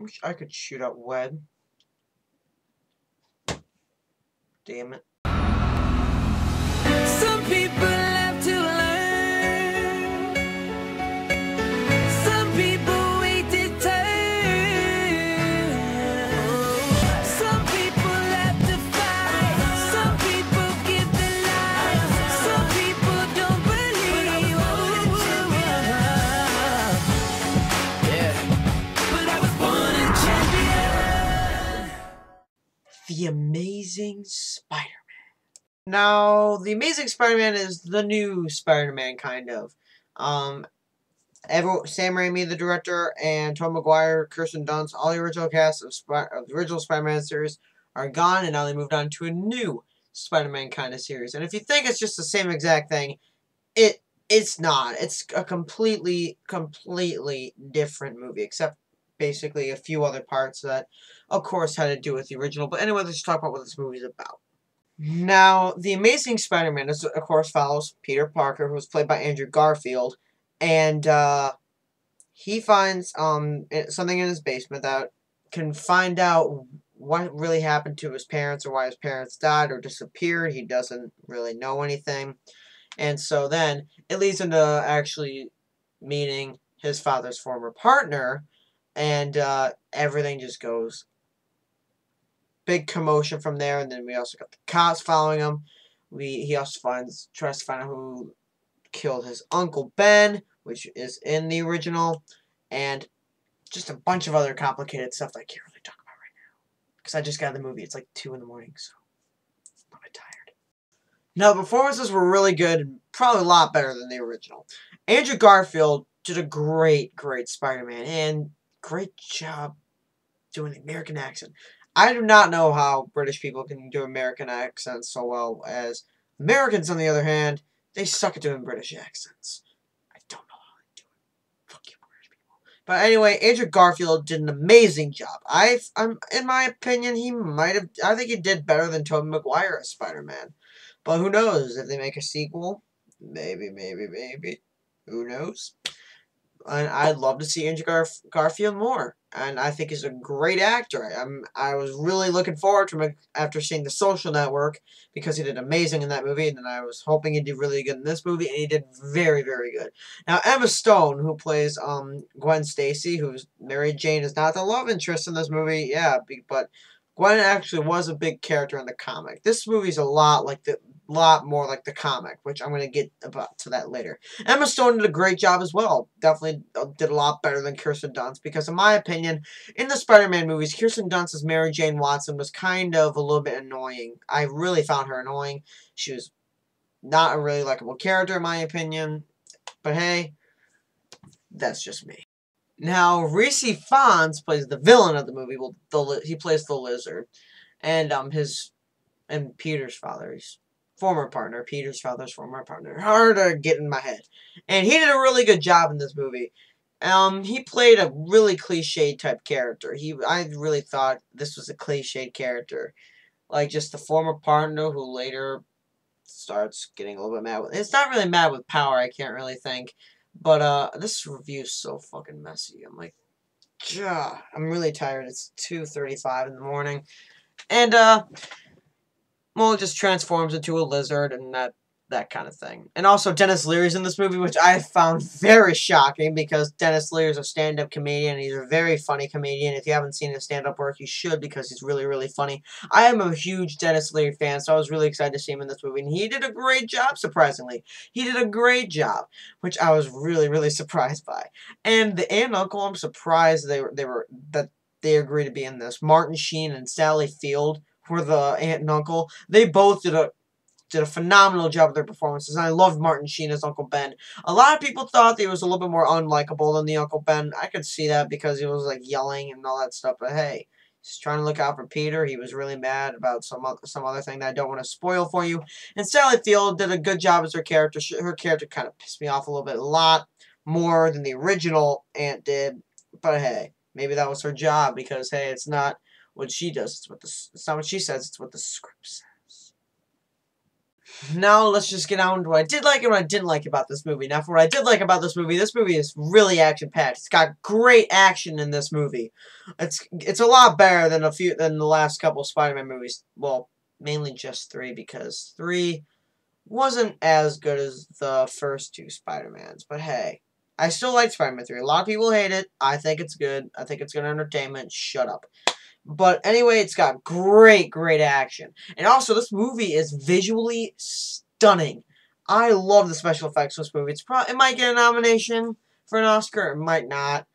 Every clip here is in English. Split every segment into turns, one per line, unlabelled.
Wish I could shoot out Wed. Damn it.
Some people have to learn. Some people wait their turn. Some people have to fight. Some people give their lives. Some people don't believe. Yeah. But I was born a champion.
The Amazing Spider-Man. Now, The Amazing Spider-Man is the new Spider-Man, kind of. Sam Raimi, the director, and Tobey Maguire, Kirsten Dunst, all the original cast of the original Spider-Man series are gone, and now they moved on to a new Spider-Man kind of series. And if you think it's just the same exact thing, it's not. It's a completely different movie, except basically a few other parts that, of course, had to do with the original. But anyway, let's talk about what this movie is about. Now, The Amazing Spider-Man, of course, follows Peter Parker, who was played by Andrew Garfield, and he finds something in his basement that can find out what really happened to his parents or why his parents died or disappeared. He doesn't really know anything. And so then it leads him to actually meeting his father's former partner, and everything just goes big commotion from there. And then we also got the cops following him. He also tries to find out who killed his Uncle Ben, which is in the original, and just a bunch of other complicated stuff that I can't really talk about right now because I just got the movie. It's like 2 in the morning, so I'm a bit tired. Now, the performances were really good and probably a lot better than the original. Andrew Garfield did a great Spider-Man, and great job doing the American accent. I do not know how British people can do American accents so well as Americans, on the other hand, they suck at doing British accents. I don't know how they do it. Fuck you, British people. But anyway, Andrew Garfield did an amazing job. In my opinion, I think he did better than Tobey Maguire as Spider-Man. But who knows? If they make a sequel, maybe. Who knows? And I'd love to see Andrew Garfield more. And I think he's a great actor. I was really looking forward to him after seeing The Social Network because he did amazing in that movie. And then I was hoping he'd do really good in this movie, and he did very good. Now, Emma Stone, who plays Gwen Stacy, who's Mary Jane, is not the love interest in this movie. Yeah, but Gwen actually was a big character in the comic. This movie's a lot more like the comic, which I'm going to get to that later. Emma Stone did a great job as well. Definitely did a lot better than Kirsten Dunst because, in my opinion, in the Spider-Man movies, Kirsten Dunst as Mary Jane Watson was kind of a little bit annoying. I really found her annoying. She was not a really likable character, in my opinion. But hey, that's just me. Now, Rhys Ifans plays the villain of the movie. Well, he plays the Lizard. And Peter's father's former partner. Peter's father's former partner. Hard to get in my head. And he did a really good job in this movie. He played a really cliched type character. I really thought this was a cliched character. Like, just the former partner who later starts getting a little bit mad with... It's not really mad with power, I can't really think. But, this review's so fucking messy. I'm like, gah, I'm really tired. It's 2:35 in the morning. And, well, it just transforms into a lizard and that kind of thing. And also, Denis Leary's in this movie, which I found very shocking because Denis Leary's a stand-up comedian. He's a very funny comedian. If you haven't seen his stand-up work, you should because he's really funny. I am a huge Denis Leary fan, so I was really excited to see him in this movie. And he did a great job, surprisingly. He did a great job, which I was really surprised by. And the aunt and uncle, I'm surprised that they agreed to be in this. Martin Sheen and Sally Field were the aunt and uncle. They both did a phenomenal job with their performances, and I loved Martin Sheen as Uncle Ben. A lot of people thought he was a little bit more unlikable than the Uncle Ben. I could see that because he was, like, yelling and all that stuff, but hey, he's trying to look out for Peter. He was really mad about some other thing that I don't want to spoil for you. And Sally Field did a good job as her character. Her character kind of pissed me off a lot more than the original aunt did, but hey, maybe that was her job because, hey, it's not what she does. It's not what she says. It's what the script says. Now let's just get on to what I did like and what I didn't like about this movie. Now, for what I did like about this movie is really action-packed. It's got great action in this movie. It's a lot better than the last couple Spider-Man movies. Well, mainly just 3, because 3 wasn't as good as the first 2 Spider-Mans. But hey, I still like Spider-Man 3. A lot of people hate it. I think it's good. I think it's good entertainment. Shut up. But anyway, it's got great action. And also, this movie is visually stunning. I love the special effects of this movie. It might get a nomination for an Oscar. It might not.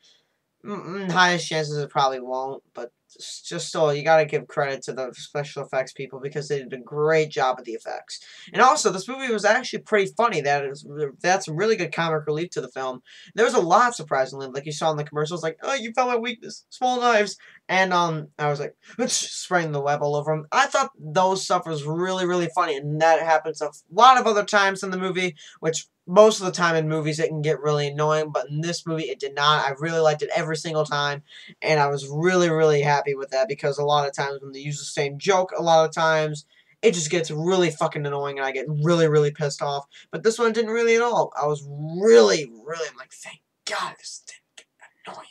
Highest chances it probably won't. But just still, you gotta give credit to the special effects people because they did a great job with the effects. And also, this movie was actually pretty funny. That's some really good comic relief to the film. There was a lot, surprisingly, like you saw in the commercials, like, oh, you found my weakness, small knives. And I was like, spraying the web all over him. I thought those stuff was really funny, and that happens a lot of other times in the movie, which most of the time in movies it can get really annoying, but in this movie it did not. I really liked it every single time, and I was really happy with that, because a lot of times when they use the same joke, a lot of times it just gets really fucking annoying, and I get really pissed off. But this one didn't really at all. I was I'm like, thank God this didn't get annoying.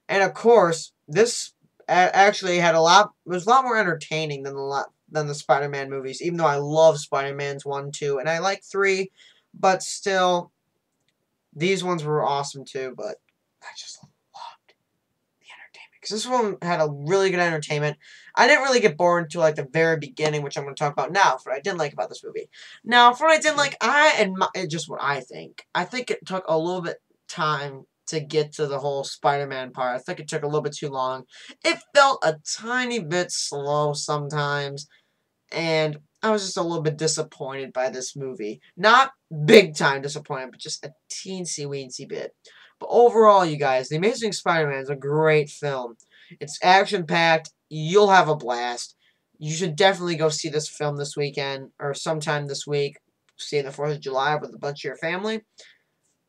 And of course, this actually was a lot more entertaining than the Spider-Man movies, even though I love Spider-Man's 1, 2, and I like 3, but still, these ones were awesome too, but I just loved the entertainment. Because this one had a really good entertainment. I didn't really get bored until like the very beginning, which I'm going to talk about now, for what I didn't like about this movie. Now, for what I didn't like, just what I think. I think it took a little bit time to get to the whole Spider-Man part. I think it took a little bit too long. It felt a tiny bit slow sometimes, and I was just a little bit disappointed by this movie. Not big time disappointed, but just a teensy-weensy bit. But overall, you guys, The Amazing Spider-Man is a great film. It's action-packed. You'll have a blast. You should definitely go see this film this weekend, or sometime this week. See the 4th of July with a bunch of your family.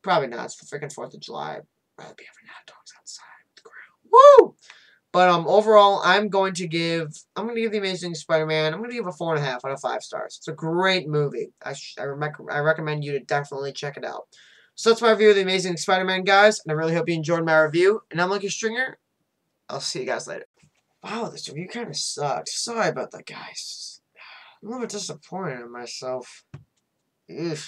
Probably not. It's the freaking 4th of July. I'd rather be having hot dogs outside with the grill. Woo! But overall, I'm going to give The Amazing Spider-Man, I'm going to give a 4.5 out of 5 stars. It's a great movie. I recommend you to definitely check it out. So that's my review of The Amazing Spider-Man, guys, and I really hope you enjoyed my review. And I'm Lucky Stringer. I'll see you guys later. Wow, this review kind of sucked. Sorry about that, guys. I'm a little bit disappointed in myself. Ugh.